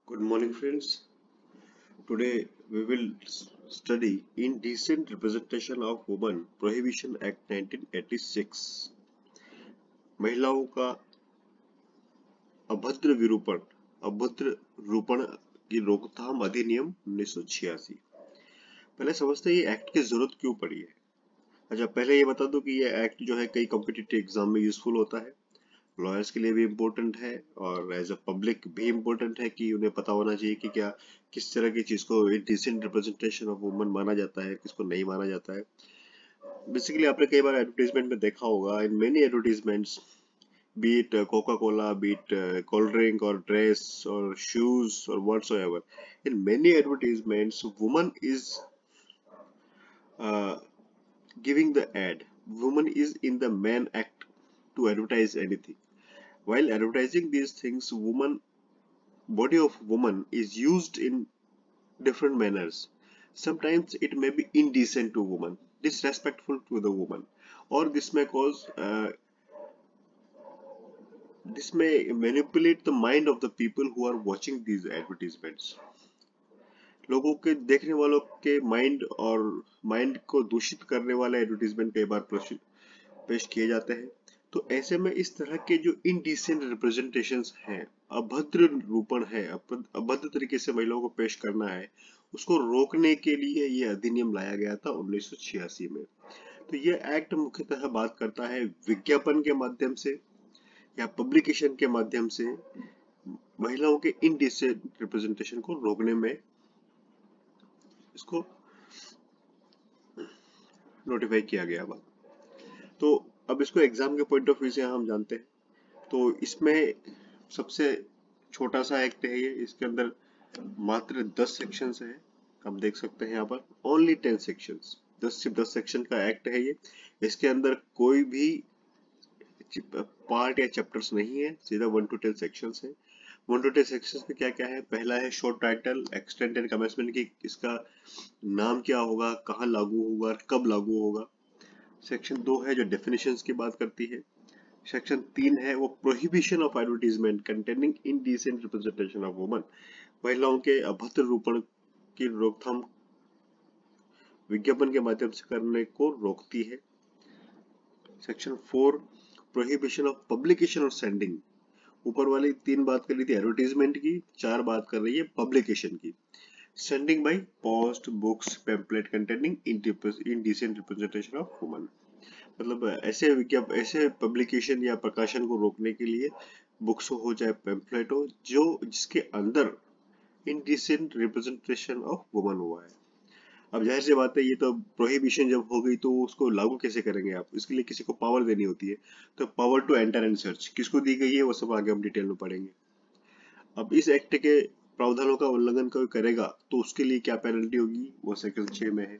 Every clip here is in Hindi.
Good morning, friends. Today we will study Indecent Representation of Women Prohibition Act 1986. महिलाओं का अभद्र रूपण की रोकथाम अधिनियम 1986। पहले समझते हैं ये एक्ट की जरूरत क्यों पड़ी है। अच्छा, पहले ये बता दूं कि ये एक्ट जो है कई कॉम्पिटिटिव एग्जाम में यूजफुल होता है, लॉयर्स के लिए भी इम्पोर्टेंट है और एज अ पब्लिक भी इम्पोर्टेंट है कि उन्हें पता होना चाहिए कि क्या किस तरह की चीज को डिसेंट रिप्रेजेंटेशन ऑफ वुमन माना जाता है, किसको नहीं माना जाता है। बेसिकली आपने कई बार एडवर्टाइजमेंट में देखा होगा, in many advertisements, be it Coca-Cola, be it cold drink or dress or shoes or whatsoever, in many advertisements woman is uh, giving the ad, woman is in the main act to advertise anything. While advertising these things, body of woman is used in different manners. Sometimes it may be indecent to woman, disrespectful to the woman, or this may manipulate the mind of the people who are watching these advertisements. लोगों के देखने वालों के माइंड को दूषित करने वाले एडवर्टीजमेंट कई बार पेश किए जाते हैं। तो ऐसे में इस तरह के जो इनडिसेंट रिप्रेजेंटेशंस हैं, अभद्र रूपण है, अभद्र तरीके से महिलाओं को पेश करना है, उसको रोकने के लिए ये अधिनियम लाया गया था 1986 में। तो ये एक्ट मुख्यतः बात करता है विज्ञापन के माध्यम से या पब्लिकेशन के माध्यम से महिलाओं के इनडिसेंट रिप्रेजेंटेशन को रोकने में इसको नोटिफाई किया गया। तो अब इसको एग्जाम के पॉइंट ऑफ व्यू से हम जानते हैं, तो इसमें सबसे छोटा सा एक्ट है ये, इसके अंदर मात्र 10 सेक्शंस है। आप देख सकते हैं यहाँ पर ओनली 10 सेक्शंस, 10 सेक्शन का एक्ट है ये। इसके अंदर कोई भी पार्ट या चैप्टर्स नहीं है, सीधा 1 to 10 सेक्शंस है। 1 to 10 सेक्शंस में क्या क्या है? पहला है short title, extent and commencement की इसका नाम क्या होगा, कहाँ लागू होगा, कब लागू होगा। सेक्शन 2 है जो डेफिनेशंस की बात करती है। सेक्शन 3 है वो prohibition of advertisement containing indecent representation of woman, महिलाओं के अभद्र रूपण की रोकथाम विज्ञापन के माध्यम से करने को रोकती है। सेक्शन 4 प्रोहिबिशन ऑफ पब्लिकेशन और सेंडिंग, ऊपर वाली 3 बात कर रही थी एडवर्टीजमेंट की, 4 बात कर रही है पब्लिकेशन की। Sending by post, books, pamphlet containing indecent representation of woman, मतलब ऐसे पब्लिकेशन या प्रकाशन को रोकने के लिए बुक्स हो चाहे पैम्पलेट हो जो जिसके अंदर इनडिसेंट रिप्रेजेंटेशन ऑफ वुमन हुआ है। अब जाहिर सी बात है, ये तो प्रोहिबिशन जब हो गई तो उसको लागू कैसे करेंगे आप? इसके लिए किसी को पावर देनी होती है, तो power to enter and search किसको दी गई है वो सब आगे हम डिटेल में पढ़ेंगे। अब इस एक्ट के प्रावधानों का उल्लंघन कोई करेगा तो उसके लिए क्या पेनल्टी होगी, वो सेक्शन 6 में है।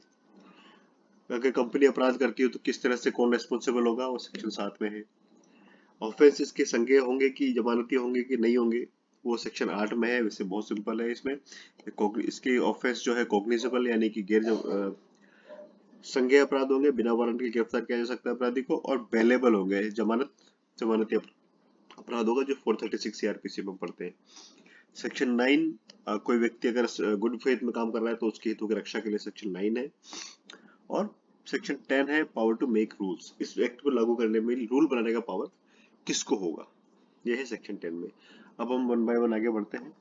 अगर कंपनी अपराध करती है तो किस तरह से कौन रेस्पॉन्सिबल होगा, वो सेक्शन 7 में है। ऑफेंस इसके संज्ञेय होंगे कि जमानती होंगे कि नहीं होंगे, वो सेक्शन 8 में है। वैसे बहुत सिंपल है, इसमें इसके ऑफेंस जो है कॉग्निजेबल यानी कि गैर संज्ञेय अपराध होंगे, बिना वारंट के गिरफ्तार किया जा सकता है अपराधी को, और बेलेबल होंगे, जमानती अपराध होगा जो 436 सीआरपीसी में पड़ते हैं। सेक्शन 9 कोई व्यक्ति अगर गुड फेथ में काम कर रहा है तो उसके हितों की रक्षा के लिए सेक्शन 9 है। और सेक्शन 10 है पावर टू मेक रूल्स, इस एक्ट को लागू करने में रूल बनाने का पावर किसको होगा, यह है सेक्शन 10 में। अब हम 1 बाय 1 आगे बढ़ते हैं।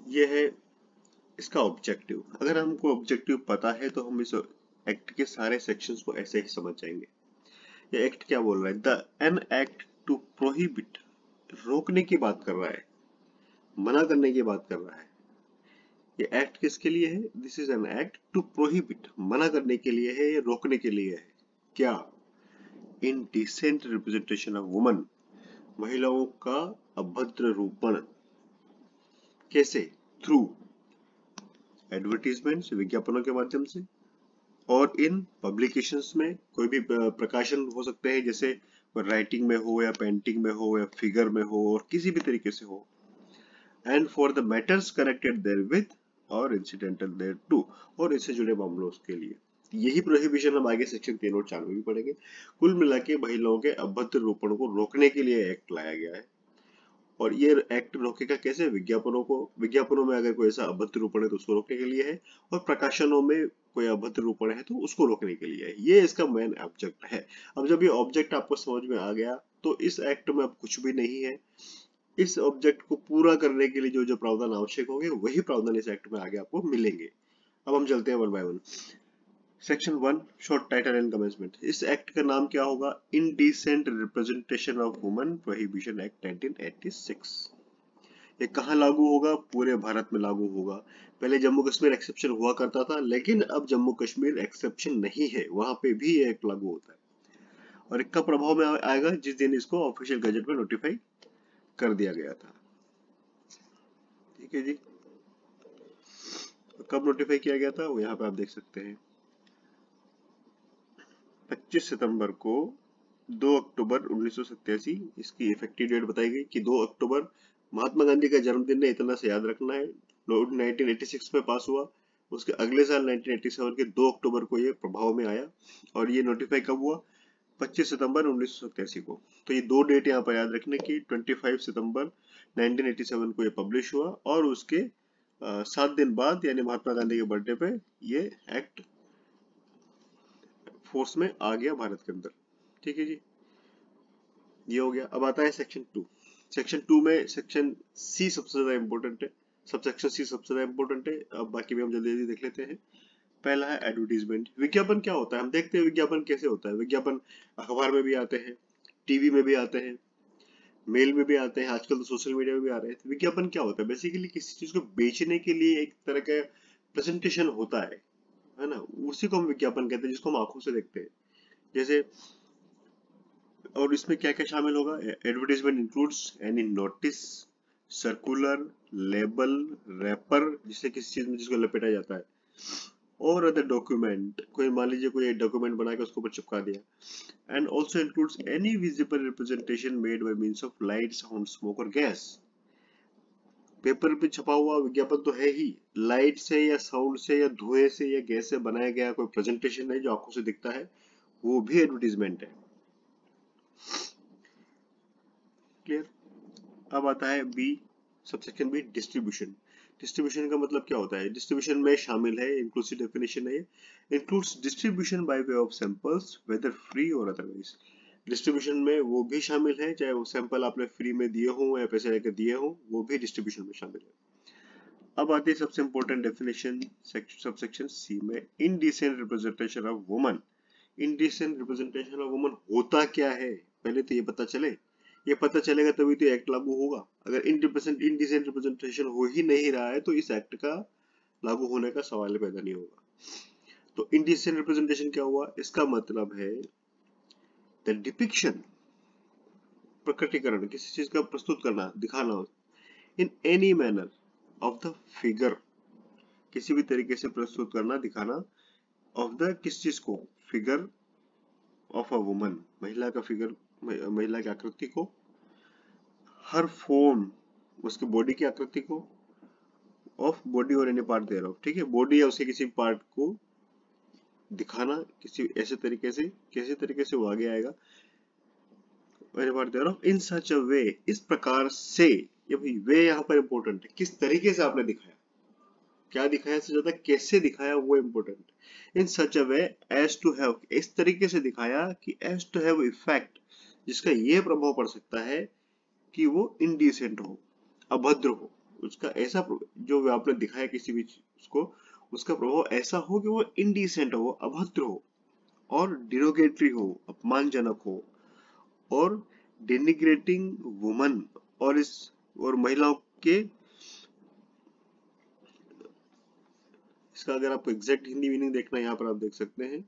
यह है इसका ऑब्जेक्टिव। अगर हमको ऑब्जेक्टिव पता है तो हम इस एक्ट के सारे सेक्शंस को ऐसे ही समझ जाएंगे। ये एक्ट क्या बोल रहा है? The an act to prohibit, रोकने की बात कर रहा है, मना करने की बात कर रहा है। ये एक्ट किसके लिए है? This is an act to prohibit, मना करने के लिए है, ये रोकने के लिए है। क्या? इनडिसेंट रिप्रेजेंटेशन ऑफ वुमन, महिलाओं का अभद्र रूपण। कैसे? थ्रू एडवर्टीजमेंट्स, विज्ञापनों के माध्यम से, और इन पब्लिकेशंस में कोई भी प्रकाशन हो सकते हैं, जैसे राइटिंग में हो या पेंटिंग में हो या फिगर में हो और किसी भी तरीके से हो। And for the matters connected therewith or incidental देयरटू, और इससे जुड़े मामलों के लिए। यही प्रोहिबिशन हम आगे सेक्शन 3 और 4 में भी पढ़ेंगे। कुल मिला के महिलाओं के अभद्र रूपण को रोकने के लिए एक्ट लाया गया है। और ये एक्ट रोकेगा कैसे? विज्ञापनों में अगर कोई ऐसा अभद्र रूपण है तो उसको रोकने के लिए है, और प्रकाशनों में कोई अभद्र रूपण है तो उसको रोकने के लिए है। ये इसका मेन ऑब्जेक्ट है। अब जब ये ऑब्जेक्ट आपको समझ में आ गया तो इस एक्ट में अब कुछ भी नहीं है। इस ऑब्जेक्ट को पूरा करने के लिए जो जो प्रावधान आवश्यक होंगे वही प्रावधान इस एक्ट में आगे आपको मिलेंगे। अब हम चलते हैं one by one. Section 1 short title and commencement. इस एक्ट का नाम क्या होगा? Indecent representation of women prohibition act 1986। ये कहाँ लागू होगा? पूरे भारत में लागू होगा। पहले जम्मू कश्मीर एक्सेप्शन हुआ करता था, लेकिन अब जम्मू कश्मीर एक्सेप्शन नहीं है, वहां पे भी ये एक्ट लागू होता है। और इसका प्रभाव में आएगा जिस दिन इसको ऑफिशियल गजट में नोटिफाई कर दिया गया था। ठीक है जी। कब नोटिफाई किया गया था वो यहाँ पे आप देख सकते हैं। 25 सितंबर को 2 अक्टूबर 1987 इसकी इफेक्टिव डेट बताई गई कि 2 अक्टूबर महात्मा गांधी का जन्मदिन है, इतना से याद रखना है। 1986 में पास हुआ। उसके अगले साल 1987 के 2 अक्टूबर को ये प्रभाव में आया। और ये नोटिफाई कब हुआ? 25 सितंबर 1987 को। तो ये दो डेट यहाँ पर याद रखने की। 25 सितंबर 1987 को ये पब्लिश हुआ और उसके 7 दिन बाद यानी महात्मा गांधी के बर्थडे पे ये एक्ट फोर्स में आ गया भारत के अंदर। ठीक है जी, ये हो गया। अब आता है सेक्शन 2। सेक्शन 2 में सेक्शन सी सबसे ज्यादा इंपॉर्टेंट है। सबसेक्शन सी सबसे ज्यादा इंपॉर्टेंट है। अब बाकी भी हम जल्दी जल्दी देख लेते हैं। पहला है एडवर्टीजमेंट। विज्ञापन क्या होता है हम देखते हैं। विज्ञापन कैसे होता है? विज्ञापन अखबार में भी आते हैं, टीवी में भी आते हैं, मेल में भी आते हैं, आजकल तो सोशल मीडिया में भी आ रहे हैं। तो विज्ञापन क्या होता है? बेसिकली किसी चीज को बेचने के लिए एक तरह का प्रेजेंटेशन होता है ना? उसी को हम विज्ञापन कहते हैं, जिसको हम आंखों से देखते हैं। जैसे, और इसमें क्या क्या शामिल होगा? Advertisement includes any notice, circular, label, wrapper, जिससे किसी चीज में जिसको लपेटा जाता है, और अदर डॉक्यूमेंट। कोई मान लीजिए कोई डॉक्यूमेंट बना के उसके ऊपर चिपका दिया। And also includes any visible representation made by means of light, sound, smoke और गैस। पेपर पे छपा हुआ विज्ञापन तो है ही, लाइट से या साउंड से या धुएं से या गैस से बनाया गया कोई प्रेजेंटेशन है जो आंखों से दिखता है, वो भी एडवर्टीजमेंट है। क्लियर? अब आता है B, subsection B, distribution. Distribution का मतलब क्या होता है? डिस्ट्रीब्यूशन में शामिल है, इंक्लूसिव डेफिनेशन है, includes distribution by way of samples whether free or otherwise. Distribution में वो भी शामिल है, चाहे वो सैंपल आपने फ्री में दिए हों या पैसे लेकर दिए हों, वो भी डिस्ट्रीब्यूशन में शामिल है। अब आती है सबसे इंपॉर्टेंट डेफिनेशन सबसेक्शन सी में, indecent representation of woman. Indecent representation of woman होता क्या है? पहले तो ये पता चले। ये पता चलेगा तभी तो एक्ट लागू होगा। अगर इनडिसेंट रिप्रेजेंटेशन हो ही नहीं रहा है तो इस एक्ट का लागू होने का सवाल पैदा नहीं होगा। तो इनडिसेंट रिप्रेजेंटेशन क्या हुआ? इसका मतलब है द डिपिक्शन, प्रकटीकरण, किसी चीज का प्रस्तुत करना, दिखाना, in any manner of the figure, किसी भी तरीके से प्रस्तुत करना, दिखाना, ऑफ द, किस चीज को? फिगर ऑफ अ वुमन, महिला का फिगर, महिला की आकृति को, हर फॉर्म, उसके बॉडी की आकृति को, ऑफ बॉडी और एनी पार्ट देयर ऑफ। ठीक है, बॉडी या उसके किसी पार्ट को दिखाना किसी ऐसे तरीके से, कैसे तरीके से वो आगे आएगा, any part there of in such a वे, इस प्रकार से। ये भाई वे यहाँ पर इंपॉर्टेंट है, किस तरीके से आपने दिखाया, क्या दिखाया से ज्यादा कैसे दिखाया वो important. In such a way as to have, इस तरीके से दिखाया कि एज टू हैव इफेक्ट, जिसका ये प्रभाव पड़ सकता है कि वो इनडिसेंट हो, अभद्र हो। उसका ऐसा जो आपने दिखाया किसी भी उसको, उसका प्रभाव ऐसा हो कि वो इनडिसेंट हो, अभद्र हो, और डिरोगेटरी हो, अपमानजनक हो, और डेनिग्रेटिंग वुमन, और महिलाओं के, इसका अगर आपको एग्जैक्ट हिंदी मीनिंग देखना है यहाँ पर आप देख सकते हैं।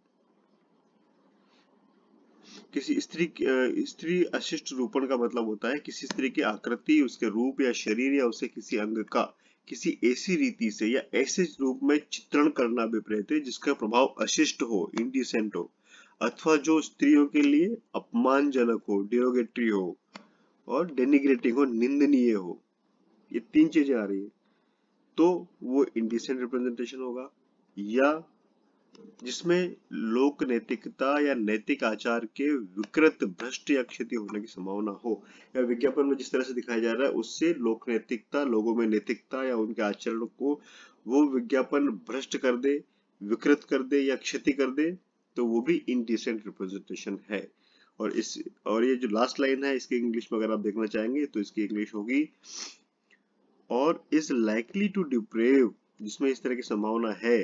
किसी स्त्री अशिष्ट रूपण का मतलब होता है किसी स्त्री की आकृति, उसके रूप या शरीर या उसे किसी अंग का किसी ऐसी रीति से या ऐसे रूप में चित्रण करना विपरीत है जिसका प्रभाव अशिष्ट हो, इंडिसेंट हो, अथवा जो स्त्रियों के लिए अपमानजनक हो, डिरोगेटरी हो, और डेनिग्रेटिंग हो, निंदनीय हो। ये तीन चीजें आ रही है तो वो इंडिसेंट रिप्रेजेंटेशन होगा, या जिसमें लोक नैतिकता या नैतिक आचार के विकृत, भ्रष्ट या क्षति होने की संभावना हो, या विज्ञापन में जिस तरह से दिखाया जा रहा है उससे लोक नैतिकता, लोगों में नैतिकता या उनके आचरण को वो विज्ञापन भ्रष्ट कर दे, विकृत कर दे या क्षति कर दे, तो वो भी इनडिसेंट रिप्रेजेंटेशन है। और ये जो लास्ट लाइन है इसकी इंग्लिश में अगर आप देखना चाहेंगे तो इसकी इंग्लिश होगी और इज लाइकली टू डिप्रेव, जिसमें इस तरह की संभावना है,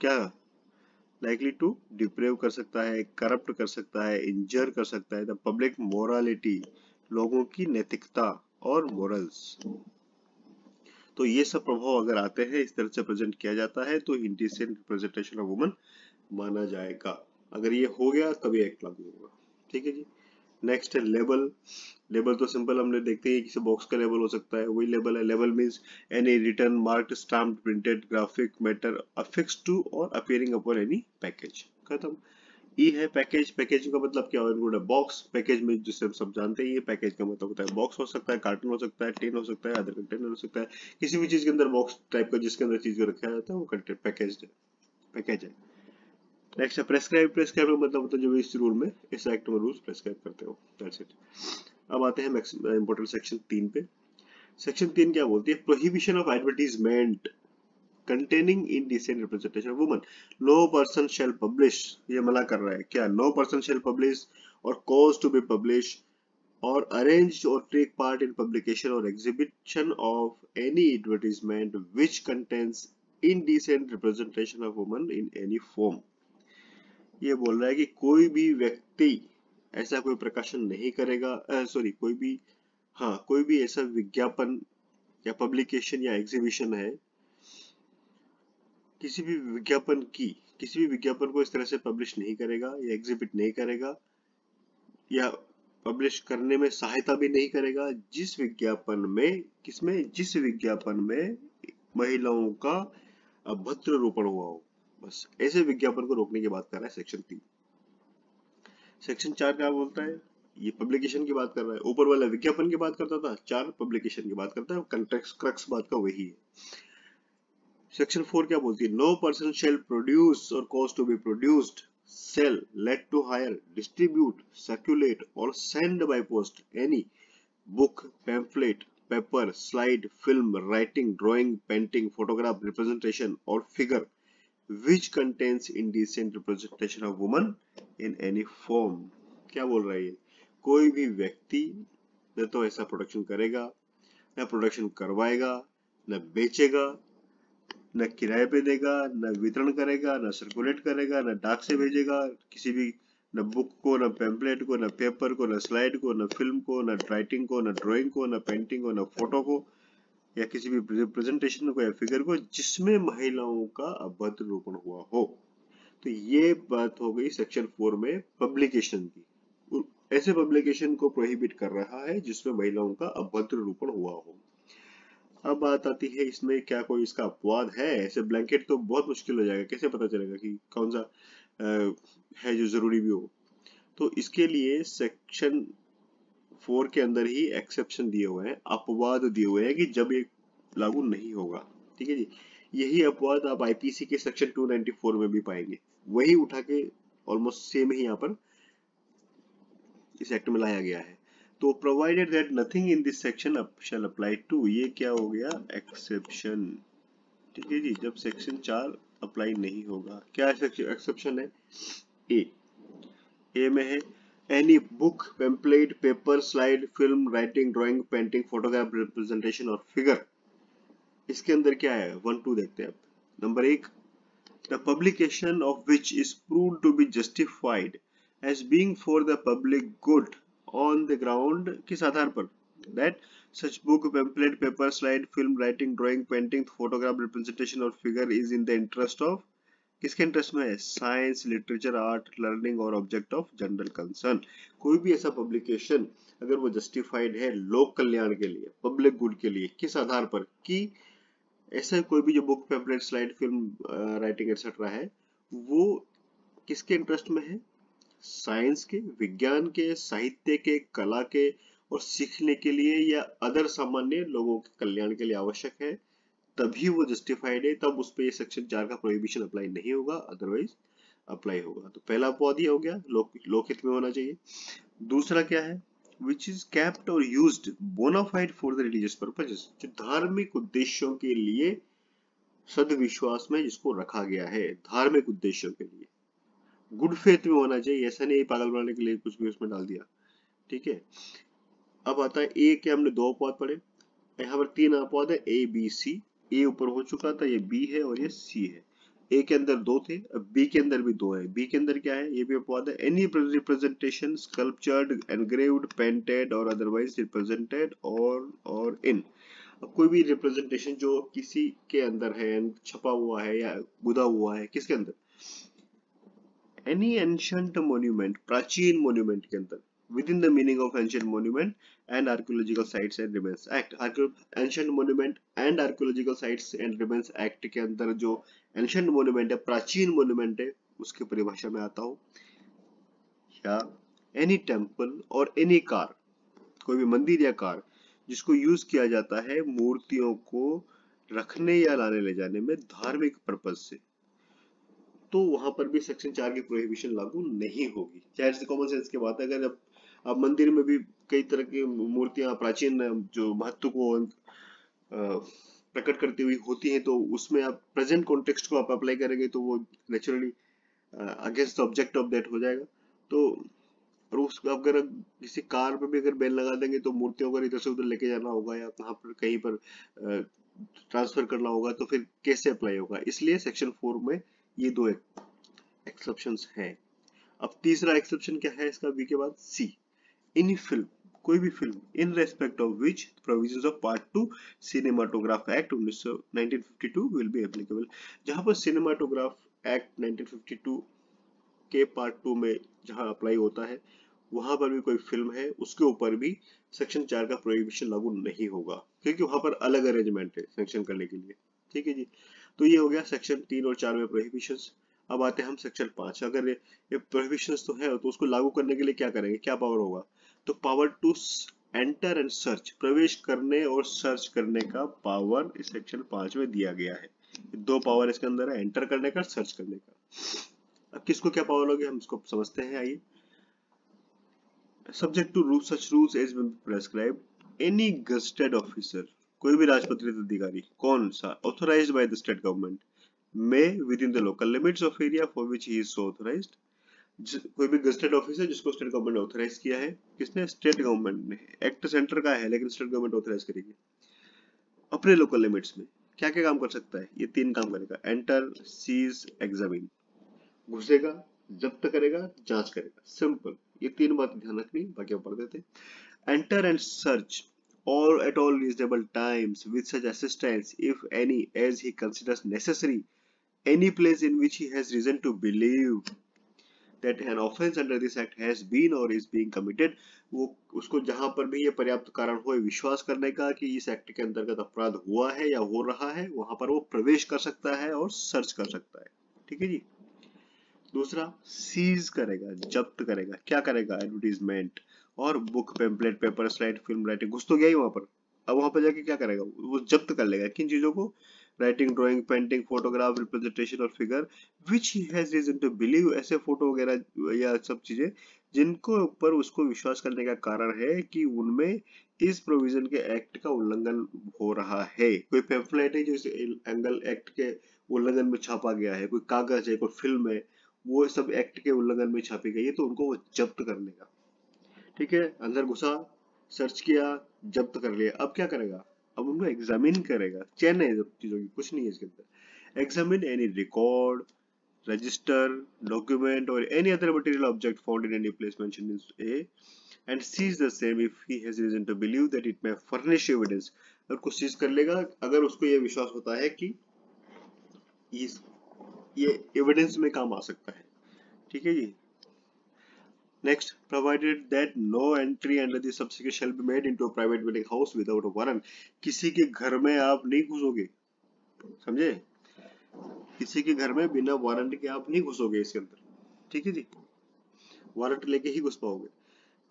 क्या लाइकली टू डिप्रेव कर सकता है, करप्ट कर सकता है, इंजर कर सकता है द पब्लिक मोरालिटी, लोगों की नैतिकता और मोरल्स। तो ये सब प्रभाव अगर आते हैं, इस तरह से प्रेजेंट किया जाता है, तो इंडिसेंट रिप्रेजेंटेशन ऑफ वुमन माना जाएगा। अगर ये हो गया तभी एक्ट लागू होगा। ठीक है जी। नेक्स्ट है लेबल। लेबल तो सिंपल हमने देखते ही किसी बॉक्स का लेबल हो सकता है, वही लेबल है। Label means any written, marked, stamped, printed graphic matter affixed to or appearing upon any package. खत्म। ई है पैकेज। पैकेज का मतलब क्या है? बॉक्स। पैकेज में जिसे हम सब जानते हैं, ये पैकेज का मतलब होता है बॉक्स हो सकता है, कार्टून हो सकता है, टिन हो सकता है, अदर कंटेनर हो सकता है, किसी भी चीज के अंदर बॉक्स टाइप का जिसके अंदर चीज को रखा जाता है वो कंटेंट पैकेज है। नेक्स्ट है प्रेस्क्राइब। प्रेस्क्राइब का मतलब होता है जो इस रूल में, इस एक्ट में रूल्स प्रेस्क्राइब करते हो, दैट्स इट। अब आते हैं इंपोर्टेंट सेक्शन 3 पे। सेक्शन 3 क्या बोलती है? Prohibition of advertisement containing indecent representation of women. No person shall publish, ये मना कर रहा है क्या? No person shall publish or cause to be published or arrange or take part in publication or exhibition of any advertisement which contains indecent representation of women in any form. ये बोल रहा है कि कोई भी व्यक्ति ऐसा कोई प्रकाशन नहीं करेगा, कोई भी, हाँ, कोई भी ऐसा विज्ञापन या पब्लिकेशन या एग्जीबिशन है, किसी भी विज्ञापन को इस तरह से पब्लिश नहीं करेगा या एग्जिबिट नहीं करेगा या पब्लिश करने में सहायता भी नहीं करेगा जिस विज्ञापन में महिलाओं का अभद्र रूपण हुआ हो। बस ऐसे विज्ञापन को रोकने की बात कर रहा है सेक्शन 3। सेक्शन 4 क्या बोलता है? ये पब्लिकेशन की बात कर रहा है। ऊपर वाला विज्ञापन की बात करता था, 4 पब्लिकेशन की बात करता है। कंटेक्स्ट क्रक्स बात का वही है। सेक्शन 4 क्या बोलती है? No person shall produce or cause to be produced, sell, let to hire, distribute, circulate or send by post any book, pamphlet, paper, slide, film, writing, drawing, painting, photograph, representation or figure which contains indecent representation of woman in any form। क्या बोल रहा है ये? कोई भी व्यक्ति न तो ऐसा प्रोडक्शन करेगा, न प्रोडक्शन करवाएगा, न बेचेगा, न किराए पे देगा, न वितरण करेगा, न सर्कुलेट करेगा, न डाक से भेजेगा किसी भी, न बुक को, न पैम्पलेट को, न पेपर को, न स्लाइड को, न फिल्म को, न राइटिंग को, न ड्राइंग को, न पेंटिंग को, न फोटो को या किसी भी प्रेजेंटेशन को या फिगर को जिसमें महिलाओं का अभद्र रूपण हुआ हो। तो ये बात हो गई सेक्शन 4 में पब्लिकेशन की। ऐसे पब्लिकेशन को प्रोहिबिट कर रहा है जिसमें महिलाओं का अभद्र रूपण हुआ हो। अब बात आती है इसमें क्या कोई इसका अपवाद है? ऐसे ब्लैंकेट तो बहुत मुश्किल हो जाएगा, कैसे पता चलेगा कि कौन सा है जो जरूरी भी हो। तो इसके लिए सेक्शन 4 के अंदर ही एक्सेप्शन दिए हुए हैं, अपवाद दिए हुए हैं कि जब ये लागू नहीं होगा। ठीक है जी। यही अपवाद आप आईपीसी के सेक्शन 294 में भी पाएंगे। वही उठा के ऑलमोस्ट सेम ही यहाँ पर इस एक्ट में लाया गया है। तो provided that nothing in this section shall apply to, ये क्या हो गया? एक्सेप्शन। ठीक है जी। जब सेक्शन 4 अप्लाई नहीं होगा, क्या एक्सेप्शन है? ए में है any book, pamphlet, paper, slide, film, writing, drawing, painting, photograph, representation or figure. इसके अंदर क्या है? 1-2 देखते हैं आप। Number 1, the publication of which is proved to be justified as being for the public good on the ground, किस आधार पर? That such book, pamphlet, paper, slide, film, writing, drawing, painting, photograph, representation or figure is in the interest of, किसके इंटरेस्ट में है? साइंस, लिटरेचर, आर्ट, लर्निंग और ऑब्जेक्ट ऑफ जनरल कंसर्न। कोई भी ऐसा पब्लिकेशन अगर वो जस्टिफाइड है लोक कल्याण के लिए, पब्लिक गुड के लिए, किस आधार पर? कि ऐसा कोई भी जो book, pamphlet, slide, film, writing etcetera है वो किसके इंटरेस्ट में है? साइंस के, विज्ञान के, साहित्य के, कला के और सीखने के लिए या अदर सामान्य लोगों के कल्याण के लिए आवश्यक है, तभी वो जस्टिफाइड है, तब उस पे सेक्शन 4 का प्रोहिबिशन अप्लाई नहीं होगा, अदरवाइज अप्लाई होगा। तो पहला अपवाद ये हो गया, लोकहित में होना चाहिए। दूसरा क्या है, which is kept or used bona fide for the religious purposes, जो धार्मिक उद्देश्यों के लिए सदविश्वास में जिसको रखा गया है धार्मिक उद्देश्यों के लिए, गुड फेथ में होना चाहिए, ऐसा नहीं पागल बनाने के लिए कुछ भी उसमें डाल दिया। ठीक है, अब आता है ए के, हमने 2 अपवाद पढ़े, यहाँ पर 3 अपवाद है, ए बी सी। ए ऊपर हो चुका था, ये बी है और ये सी है। ए के अंदर 2 थे, अब बी के अंदर भी 2 है। बी के अंदर क्या है, ये भी अपवाद है, any representation sculptured engraved painted और अदरवाइज रिप्रेजेंटेड और इन। अब कोई भी रिप्रेजेंटेशन जो किसी के अंदर है, छपा हुआ है या गुदा हुआ है, किसके अंदर, एनी एंशिएंट मॉन्यूमेंट, प्राचीन मॉन्यूमेंट के अंदर, with in the meaning of ancient monument and archaeological sites and remains act. Ancient monument and archaeological sites and remains act के अंदर जो एंशिएंट मॉन्यूमेंट है, प्राचीन मॉन्यूमेंट है, उसकी परिभाषा में आता हूं, या एनी टेम्पल और एनी कार, कोई भी मंदिर या कार जिसको यूज किया जाता है मूर्तियों को रखने या लाने ले जाने में धार्मिक पर्पज से, तो वहां पर भी सेक्शन 4 की प्रोहिबिशन लागू नहीं होगी। जाहिर सी कॉमन सेंस की बात है, अगर अब मंदिर में भी कई तरह की मूर्तियां प्राचीन जो महत्व को प्रकट करती हुई होती हैं, तो उसमें आप प्रेजेंट कॉन्टेक्स्ट को आप अप्लाई करेंगे तो वो naturally against the object of that हो जाएगा। तो और उस अगर किसी कार पे भी अगर बैन लगा देंगे तो मूर्तियों को इधर से उधर लेके जाना होगा या कहाँ पर कहीं पर ट्रांसफर करना होगा, तो फिर कैसे अप्लाई होगा, इसलिए सेक्शन 4 में ये 2 एक्सेप्शंस हैं। अब तीसरा एक्सेप्शन क्या है इसका, बी के बाद, सी, एनी फिल्म, कोई भी film, in respect of which provisions of part 2 cinematograph act 1952 will be applicable. जहां पर सिनेमाटोग्राफ एक्ट 1952 के पार्ट 2 में जहां अप्लाई होता है, वहां पर भी कोई फिल्म है, उसके ऊपर भी सेक्शन 4 का प्रोहिबिशन लागू नहीं होगा, क्योंकि वहां पर अलग अरेंजमेंट है सेक्शन करने के लिए। ठीक है जी, तो ये हो गया सेक्शन 3 और 4 में प्रोहिबिशंस। अब आते हैं हम सेक्शन 5। अगर ये प्रोहिबिशंस तो है, तो उसको लागू करने के लिए क्या करेंगे, क्या पावर होगा, तो power to enter and search, प्रवेश करने और सर्च करने का पावर इस सेक्शन 5 में दिया गया है। 2 पावर इसके अंदर है, एंटर करने का, सर्च करने का। अब किसको क्या पावर होगी हम इसको समझते हैं, आइए। Subject to such rules as been prescribed any gazetted officer, कोई भी राजपत्रित अधिकारी, कौन सा, authorized by the state government, may within the local limits of area for which he is so authorized, कोई भी गजेटेड ऑफिसर जिसको स्टेट गवर्नमेंट ने ऑथराइज किया है, किसने, स्टेट गवर्नमेंट ने, एक्ट सेंटर का है लेकिन स्टेट गवर्नमेंट ऑथराइज करेगी, अपने लोकल लिमिट्स में क्या क्या काम कर सकता है, ये 3 काम करेगा, एंटर, सीज, एग्जामिन, घुसेगा, जब्त करेगा, जांच करेगा, सिंपल। ये 3 बात ध्यान रखनी, बाकी आप पढ़ देते। Enter and search or at all reasonable times with such assistance if any as he considers necessary any place in which he has reason to believe that an offense under this act has been or is being committed, वो उसको जहां पर भी ये पर्याप्त कारण हो विश्वास करने का कि इस एक्ट के अंतर्गत अपराध हुआ है या हो रहा है, वहां पर वो प्रवेश कर सकता है और सर्च कर सकता है। ठीक है जी। दूसरा, सीज करेगा, जब्त करेगा, क्या करेगा, एडवर्टीजमेंट और book, pamphlet, paper slide, film writing, घुस तो गया ही वहां पर, अब वहां पर जाके क्या करेगा, वो जब्त कर लेगा, किन चीजों को, writing, drawing, painting, photograph, representation or figure which he has reason to believe, ऐसे फोटो वगैरह या सब चीजें जिनको ऊपर उसको विश्वास करने का कारण है कि उनमें इस प्रोविजन के एक्ट का उल्लंघन हो रहा है। कोई पेम्पलेट है जो इस एंगल एक्ट के उल्लंघन में छापा गया है, कोई कागज है, कोई फिल्म है, वो सब एक्ट के उल्लंघन में छापी गई है, तो उनको वो जब्त कर लेगा। ठीक है, अंदर घुसा, सर्च किया, जब्त कर लिया, अब क्या करेगा, अब उनको एग्जामिन करेगा, चेन है सब चीजों की, कुछ नहीं है इसके अंदर। Examine any record, register, document or any other material object found in any place mentioned in a and seize the same if he has reason to believe that it may furnish evidence, और को सीज कर लेगा अगर उसको ये विश्वास होता है कि ये एविडेंस में काम आ सकता है। ठीक है जी। Next, provided that no entry under the subsection shall be made into a private building house without a warrant, किसी के घर में आप नहीं घुसोगे, समझे, किसी के घर में बिना वारंट के आप नहीं घुसोगे इसके अंदर। ठीक है जी, वारंट लेके ही घुस पाओगे।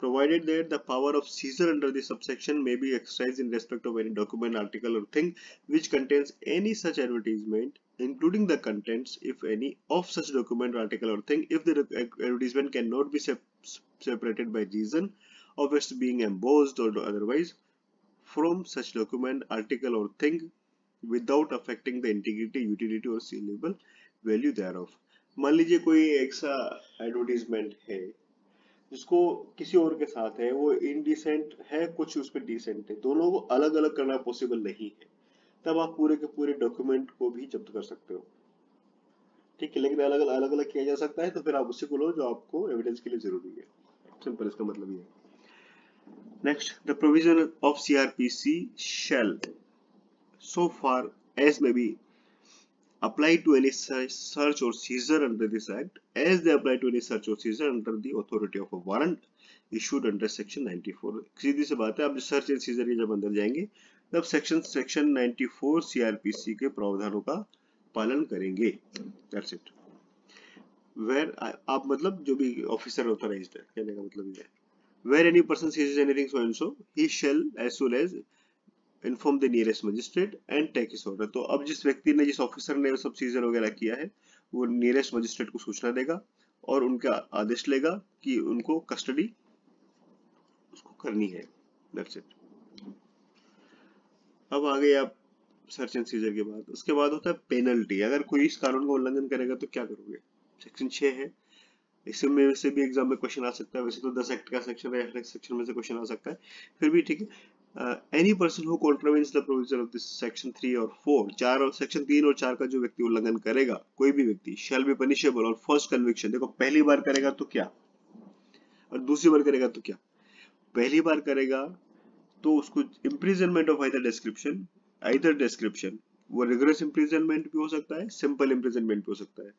provided that the power of seizure under the subsection may be exercised in respect of any document, article or thing which contains any such advertisement, including the contents, if any, of such document, article or thing, if the advertisement cannot be separated by reason of its being embossed or otherwise from such document, article or thing without affecting the integrity, utility or sealable value thereof. मान लीजिए कोई एक सा एडवर्टीजमेंट है जिसको किसी और के साथ है, वो इनडिसेंट है, कुछ उस पर डिसेंट है, दोनों को अलग अलग करना पॉसिबल नहीं है, तब आप पूरे के पूरे डॉक्यूमेंट को भी जब्त कर सकते हो, ठीक है। लेकिन अलग अलग किया जा सकता है, तो फिर आप उसी को लो जो आपको एविडेंस के लिए जरूरी है। सिंपल इसका मतलब ये है। Next, the provision of CrPC shall so far as may be apply to any search or seizure under this act as they apply to any search or seizure under the authority of a warrant issued under section 94। सीधी सी बात है, आप सर्च एंड सीजर के जब अंदर जाएंगे तब सेक्शन 94 सीआरपीसी के प्रावधानों का पालन करेंगे। That's it. वेयर आप मतलब जो भी ऑफिसर ऑथराइज्ड है, कहने का मतलब ये है, where any person seizes anything so and so he shall as soon as inform the nearest magistrate and take his order. तो अब जिस व्यक्ति ने, जिस ऑफिसर ने सब सीजर वगैरह किया है, वो नियरेस्ट मजिस्ट्रेट को सूचना देगा और उनका आदेश लेगा कि उनको कस्टडी उसको करनी है। That's it. अब आ गए आप सर्च एंड सीजर के बाद। उसके बाद होता है पेनल्टी। अगर कोई इस कानून का उल्लंघन करेगा तो क्या करोगे? सेक्शन 6 है, इसमें से भी एग्जाम में क्वेश्चन आ सकता है। वैसे तो 10 एक्ट का सेक्शन है, हर सेक्शन में से क्वेश्चन आ सकता है, फिर भी ठीक है। Any person who contravenes the provision of this section 3 और 4, 4 और सेक्शन 3 और 4 का जो व्यक्ति उल्लंघन करेगा, कोई भी व्यक्ति, शैल बी पनिशेबल और फर्स्ट कन्विक्शन। देखो, पहली बार करेगा तो क्या और दूसरी बार करेगा तो क्या। पहली बार करेगा तो उसको इम्प्रिजनमेंट ऑफ आइदर डिस्क्रिप्शन, वो रिगरस इम्प्रिजनमेंट भी हो सकता है, सिंपल इम्प्रिजनमेंट भी हो सकता है,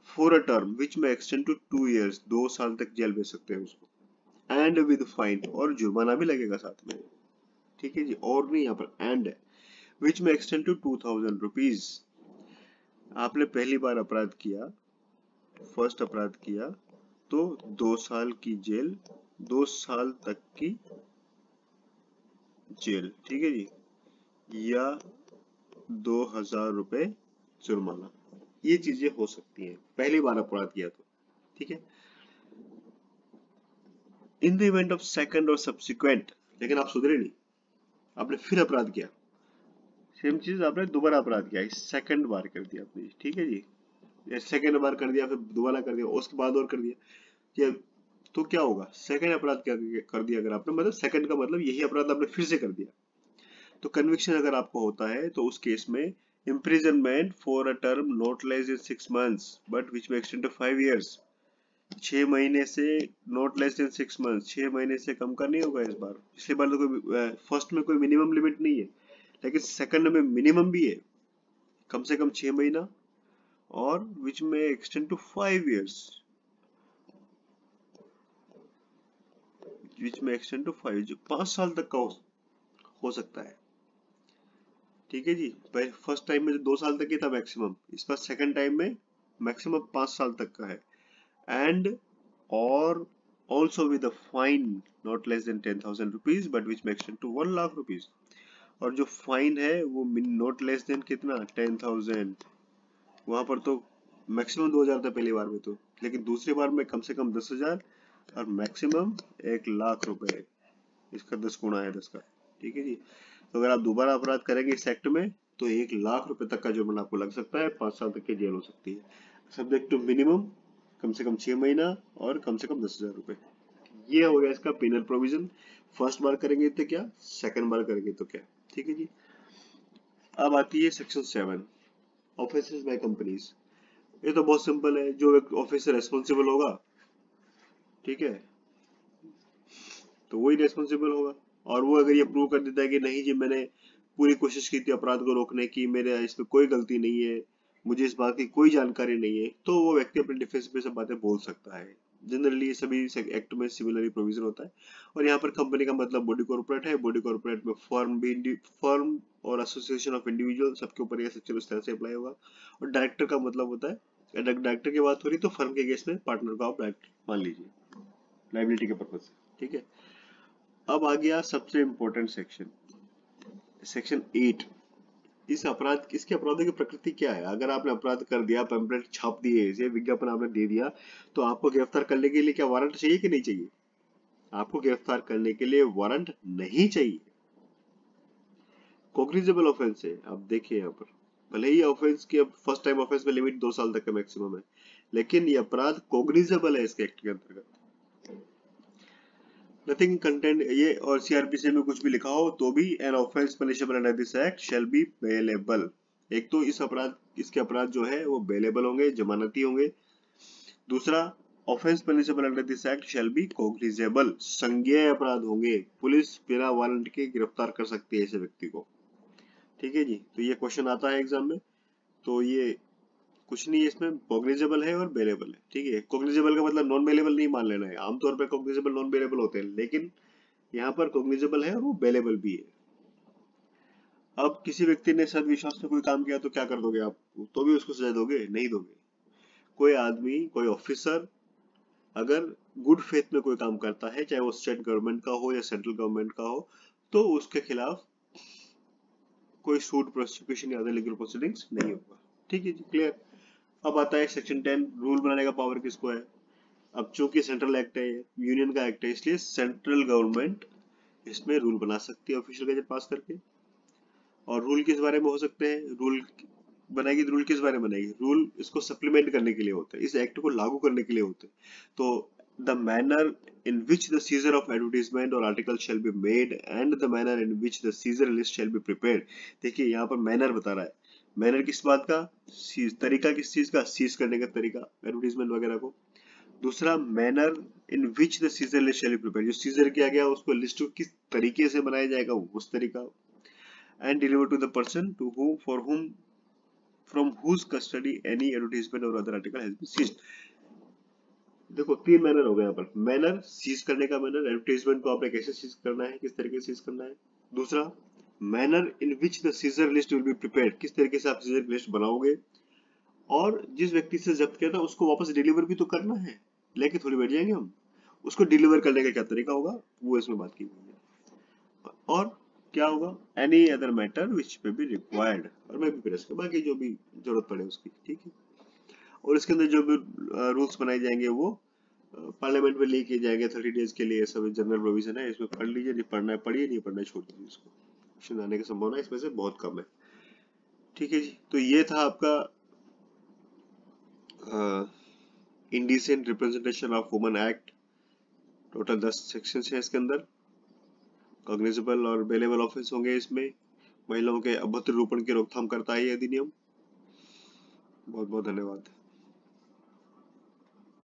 फॉर अ टर्म विच में एक्सटेंड टू 2 years, 2 साल तक जेल भेज सकते हैं उसको, एंड विद फाइन, और जुर्माना भी लगेगा साथ में, ठीक है जी। और नहीं, यहाँ पर एंड है, विच में एक्सटेंड टू 2000 रुपीज। आपने पहली बार अपराध किया, फर्स्ट अपराध किया, तो 2 साल की जेल, 2 साल तक की जेल, ठीक है जी, या 2000 रुपए जुर्माना। ये चीजें हो सकती हैं पहली बार अपराध किया तो, ठीक है। In the event of second और सब्सिक्वेंट, लेकिन आप सुधरे नहीं, आपने फिर अपराध किया, सेम चीज आपने दोबारा अपराध किया, सेकंड बार कर दिया आपने, ठीक है जी, या सेकंड बार कर दिया, फिर दोबारा कर दिया, उसके बाद और कर दिया, तो क्या होगा? सेकंड अपराध क्या कर दिया अगर आपने, मतलब सेकंड का मतलब यही अपराध आपने फिर से कर दिया, तो कन्विक्शन अगर आपको होता है तो उस केस में imprisonment for a term not less than 6 months but which may extend to 5 years। 6 महीने से not less than 6 months, 6 महीने से कम का नहीं होगा इस बार। पिछली बार तो कोई फर्स्ट में कोई मिनिमम लिमिट नहीं है, लेकिन सेकंड में मिनिमम भी है, कम से कम 6 महीना, और which may extend to 5 years, which may extend to 5, जो 5 साल तक का हो सकता है, ठीक है जी। फर्स्ट टाइम में 2 साल तक ही था मैक्सिमम, इस बार सेकंड टाइम में मैक्सिमम 5 साल तक का है, एंड और also with a fine not less than 10,000 rupees but which may extend to 1 lakh rupees. और जो फाइन है वो नॉट लेस देन कितना, 10,000। वहां पर तो मैक्सिमम 2,000 था पहली बार में तो, लेकिन दूसरी बार में कम से कम 10,000 और मैक्सिमम 1 लाख रुपए, इसका 10 गुना है 10 का, ठीक है जी। तो अगर आप दोबारा अपराध करेंगे इस एक्ट में तो 1 लाख रुपए तक का जुर्माना आपको लग सकता है, 5 साल तक की जेल हो सकती है, सब्जेक्ट टू मिनिमम कम से कम 6 महीना और कम से कम 10,000 रुपए। ये हो गया इसका पेनल प्रोविजन। फर्स्ट बार करेंगे तो क्या, सेकंड बार करेंगे तो क्या, ठीक है जी। अब आती है सेक्शन 7, ऑफिसर्स बाय कंपनीज। ये तो बहुत सिंपल है, जो एक ऑफिसर रेस्पॉन्सिबल होगा, ठीक है, तो वही रेस्पॉन्सिबल होगा, और वो अगर ये प्रूव कर देता है कि नहीं जी मैंने पूरी कोशिश की थी अपराध को रोकने की, मेरे इसमें कोई गलती नहीं है, मुझे इस बात की कोई जानकारी नहीं है, तो वो व्यक्ति अपने डिफेंस में सब बातें बोल सकता है। जनरली सभी एक्ट में सिमिलर प्रोविजन होता है। और यहाँ पर कंपनी का मतलब बॉडी कॉर्पोरेट है, बॉडी कॉर्पोरेट में फर्म भी, फर्म और एसोसिएशन ऑफ इंडिविजुअल, सबके ऊपर यह सेक्शन उस तरह से अप्लाई होगा। और डायरेक्टर का मतलब होता है, डायरेक्टर की बात हो रही तो फर्म के केस में पार्टनर को आप डायरेक्टर मान लीजिए लाइबिलिटी के पर्पज से, ठीक है। अब आ गया सबसे इंपॉर्टेंट सेक्शन, सेक्शन 8। इस अपराध, इसके अपराधों की प्रकृति क्या है? अगर आपने अपराध कर दिया, पैम्पलेट छाप दिए, इसे विज्ञापन आपने दे दिया, तो आपको गिरफ्तार करने के लिए क्या वारंट चाहिए कि नहीं चाहिए? आपको गिरफ्तार करने के लिए वारंट नहीं चाहिए। कोग्निजेबल ऑफेंस है। आप देखिए यहाँ पर, भले ही ऑफेंस की फर्स्ट टाइम ऑफेंस में लिमिट 2 साल तक का मैक्सिमम है, लेकिन ये अपराध कोग्निजेबल है इसके एक्ट के अंतर्गत। नथिंग कंटेंट ये और सीआरपीसी में कुछ भी लिखा हो तो भी an offence punishable under this act shall be bailable. एक तो इस अपराध, इसके अपराध जो है वो बेलेबल होंगे, जमानती होंगे। दूसरा, offence punishable under this act shall be cognisable, संज्ञेय अपराध होंगे। पुलिस बिना वारंट के गिरफ्तार कर सकती है ऐसे व्यक्ति को। ठीक है जी, तो ये क्वेश्चन आता है एग्जाम में। तो ये कुछ नहीं है इसमें, कॉग्निजेबल है और बेलेबल है। ठीक है, कॉग्निजेबल का मतलब नॉन बेलेबल नहीं मान लेना है। आमतौर पर कॉग्निजेबल नॉन बेलेबल होते हैं, लेकिन यहाँ पर कॉग्निजेबल है और वो बेलेबल भी है। अब किसी व्यक्ति ने सदविश्वास में कोई काम किया तो क्या कर दोगे आप? तो भी उसको सजा दोगे? नहीं दोगे। कोई आदमी, कोई ऑफिसर अगर गुड फेथ में कोई काम करता है, चाहे वो स्टेट गवर्नमेंट का हो या सेंट्रल गवर्नमेंट का हो, तो उसके खिलाफ कोई सूट, प्रोसिक्यूशन या अदर लीगल प्रोसीडिंग्स नहीं होगा। ठीक है जी, क्लियर। अब आता है सेक्शन 10, रूल बनाने का पावर किसको है? अब चूंकि सेंट्रल एक्ट है, यूनियन का एक्ट है, इसलिए सेंट्रल गवर्नमेंट इसमें रूल बना सकती है ऑफिशियल गजट पास करके। और रूल किस बारे में हो सकते हैं? रूल बनाएगी तो रूल किस बारे में बनाएगी? रूल इसको सप्लीमेंट करने के लिए होते हैं, इस एक्ट को लागू करने के लिए होते हैं। तो the manner in which the seizure of advertisement or article shall be made and the manner in which the seizure list shall be prepared। देखिए यहाँ पर मैनर बता रहा है। मैनर किस बात का? तरीका किस चीज का? सीज करने का तरीका, एडवर्टीजमेंट वगैरह को। दूसरा, manner in which the seizure list shall be prepared, जो सीजर किया गया उसको लिस्ट को किस तरीके से बनाया जाएगा, उस तरीका। And deliver to the person to whom for whom from whose custody any advertisement or other article has been seized। देखो 3 मैनर हो गए यहाँ पर। मैनर, सीज करने का मैनर, एडवर्टाइजमेंट को आपने कैसे सीज करना है, किस तरीके से सीज करना है। दूसरा, manner in which the seizure list will be prepared, किस तरीके से आप सीजर लिस्ट बनाओगे। और जिस व्यक्ति से जब्त किया था उसको वापस डिलीवर भी तो करना है, लेके थोड़ी बैठ जाएंगे हम। उसको डिलीवर करने का क्या तरीका होगा, वो इसमें बात की गई है। और क्या होगा? Any other matter which may be required, और मैं भी प्रेस कर बाकी जो भी जरूरत पड़े उसकी। ठीक है, और इसके अंदर जो भी रूल्स बनाए जाएंगे वो पार्लियामेंट में लेके जाएंगे 30 डेज के लिए। सब जनरल प्रोविजन है, इसमें पढ़ लीजिए, नहीं पढ़ना है पढ़िए, नहीं पढ़ना है छोड़ दीजिए इसको। क्वेश्चन आने की संभावना इसमें से बहुत कम है। ठीक है जी, तो ये था आपका indecent representation of woman act. Total 10 section है इसके अंदर। कॉग्निजेबल और बेलेबल ऑफेंस होंगे इसमें। महिलाओं के अभद्र रूपण की रोकथाम करता है ये अधिनियम। बहुत बहुत धन्यवाद।